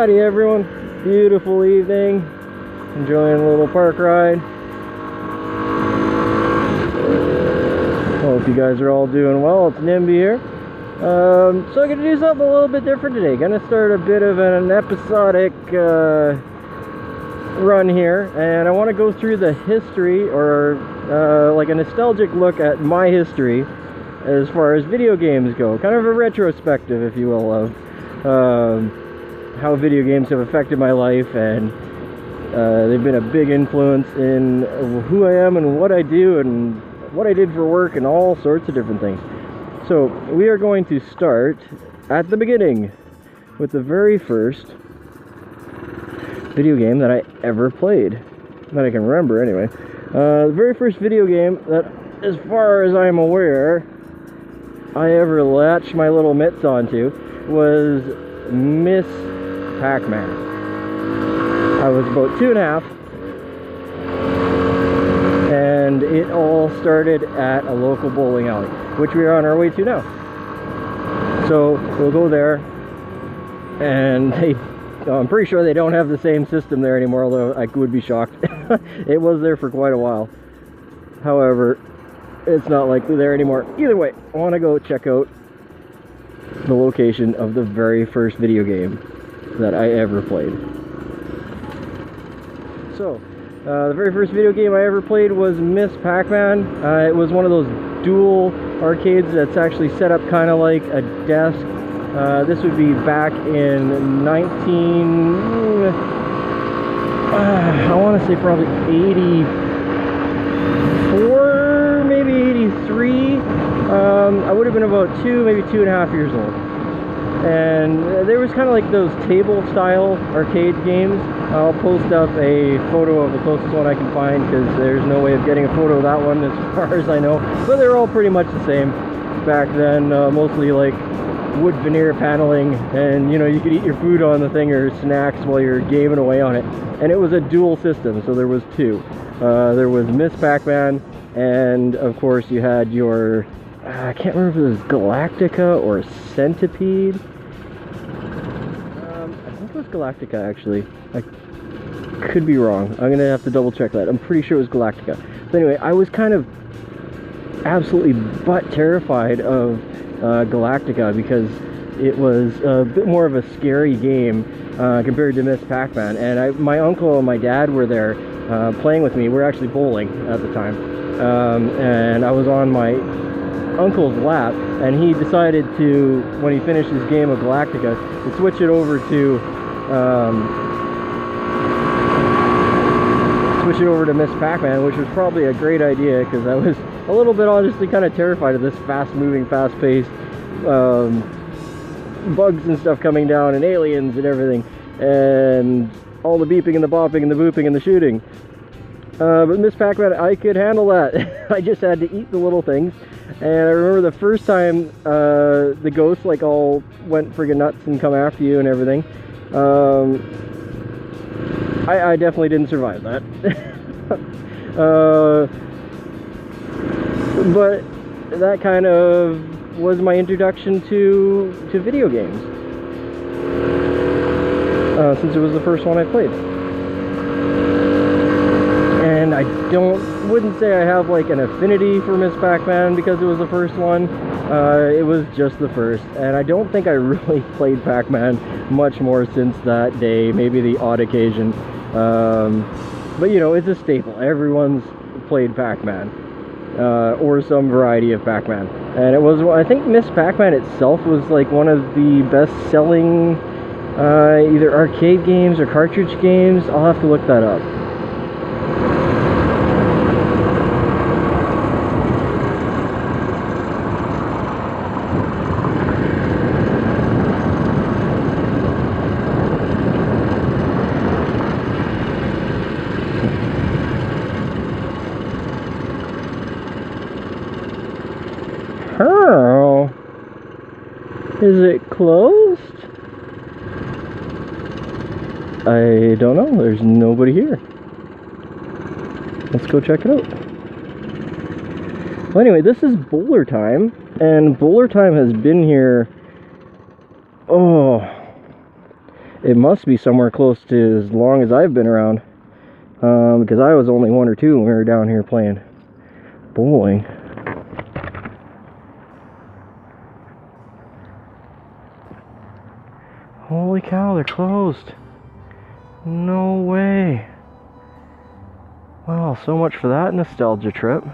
Howdy everyone, beautiful evening, enjoying a little park ride. Hope you guys are all doing well. It's Nimby here. So I'm going to do something a little bit different today. Going to start a bit of an episodic run here, and I want to go through the history, or like a nostalgic look at my history as far as video games go. Kind of a retrospective, if you will, of how video games have affected my life, and they've been a big influence in who I am and what I do and what I did for work and all sorts of different things. So we are going to start at the beginning with the very first video game that I ever played, that I can remember anyway. The very first video game that, as far as I'm aware, I ever latched my little mitts onto was Miss Pacman. I was about 2.5, and it all started at a local bowling alley, which we are on our way to now. So we'll go there, and I'm pretty sure they don't have the same system there anymore, although I would be shocked. It was there for quite a while. However, it's not likely there anymore. Either way, I want to go check out the location of the very first video game that I ever played. So, the very first video game I ever played was Miss Pacman. It was one of those dual arcades that's actually set up kind of like a desk. This would be back in I want to say probably 84, maybe 83. I would have been about 2, maybe 2.5 years old. And there was kind of like those table style arcade games. I'll post up a photo of the closest one I can find, because there's no way of getting a photo of that one as far as I know. But they're all pretty much the same back then, mostly like wood veneer paneling, and you know, you could eat your food on the thing or snacks while you're gaming away on it. And it was a dual system, so there was two. There was Miss Pacman, and of course you had your I can't remember if it was Galactica or Centipede. I think it was Galactica, actually. I could be wrong. I'm gonna have to double check that. I'm pretty sure it was Galactica. So anyway, I was kind of absolutely butt terrified of Galactica, because it was a bit more of a scary game compared to Miss Pacman. And my uncle and my dad were there playing with me. We were actually bowling at the time, and I was on my uncle's lap, and he decided to, when he finished his game of Galactica, to switch it over to Miss Pacman, which was probably a great idea, because I was a little bit honestly kind of terrified of this fast-moving, fast-paced bugs and stuff coming down, and aliens and everything, and all the beeping and the bopping and the booping and the shooting. But Miss Pacman, I could handle that. I just had to eat the little things. And I remember the first time the ghosts like all went friggin' nuts and come after you and everything. I definitely didn't survive that. But that kind of was my introduction to video games, since it was the first one I played. And I wouldn't say I have like an affinity for Miss Pacman because it was the first one. It was just the first, and I don't think I really played Pacman much more since that day, maybe the odd occasion. But you know, it's a staple. Everyone's played Pacman, or some variety of Pacman. And it was, I think Miss Pacman itself was like one of the best-selling either arcade games or cartridge games. I'll have to look that up. Oh, is it closed? I don't know. There's nobody here. Let's go check it out. Well, anyway, this is Bowlertime, and Bowlertime has been here, oh, It must be somewhere close to as long as I've been around. Because I was only 1 or 2 when we were down here playing bowling. Holy cow, they're closed. No way. Well, so much for that nostalgia trip.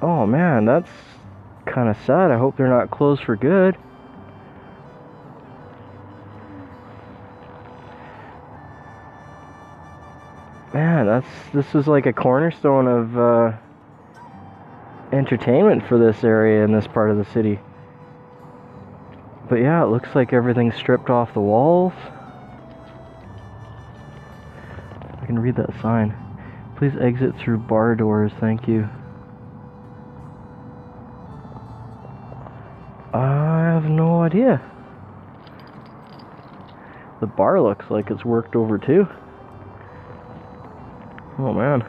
Oh man, that's kind of sad. I hope they're not closed for good. Man, this is like a cornerstone of entertainment for this area in this part of the city. But yeah, it looks like everything's stripped off the walls. I can read that sign. Please exit through bar doors, thank you. I have no idea. The bar looks like it's worked over too. Oh man.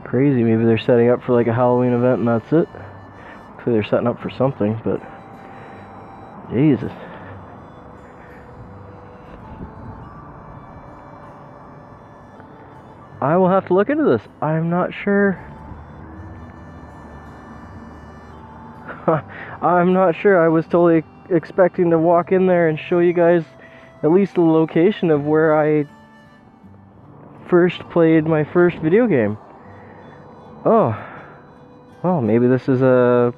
Crazy, maybe they're setting up for like a Halloween event and that's it. Looks like they're setting up for something, but Jesus. I will have to look into this. I'm not sure. I'm not sure. I was totally expecting to walk in there and show you guys at least the location of where I first played my first video game. Oh. Well, maybe this is a...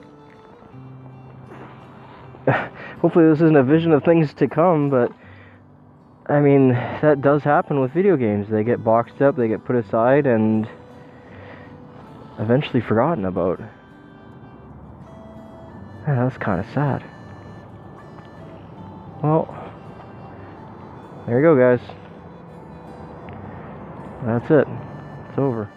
Hopefully this isn't a vision of things to come, but... I mean, that does happen with video games. They get boxed up, they get put aside, and... eventually forgotten about. Man, that's kind of sad. Well... there you go, guys. That's it. It's over.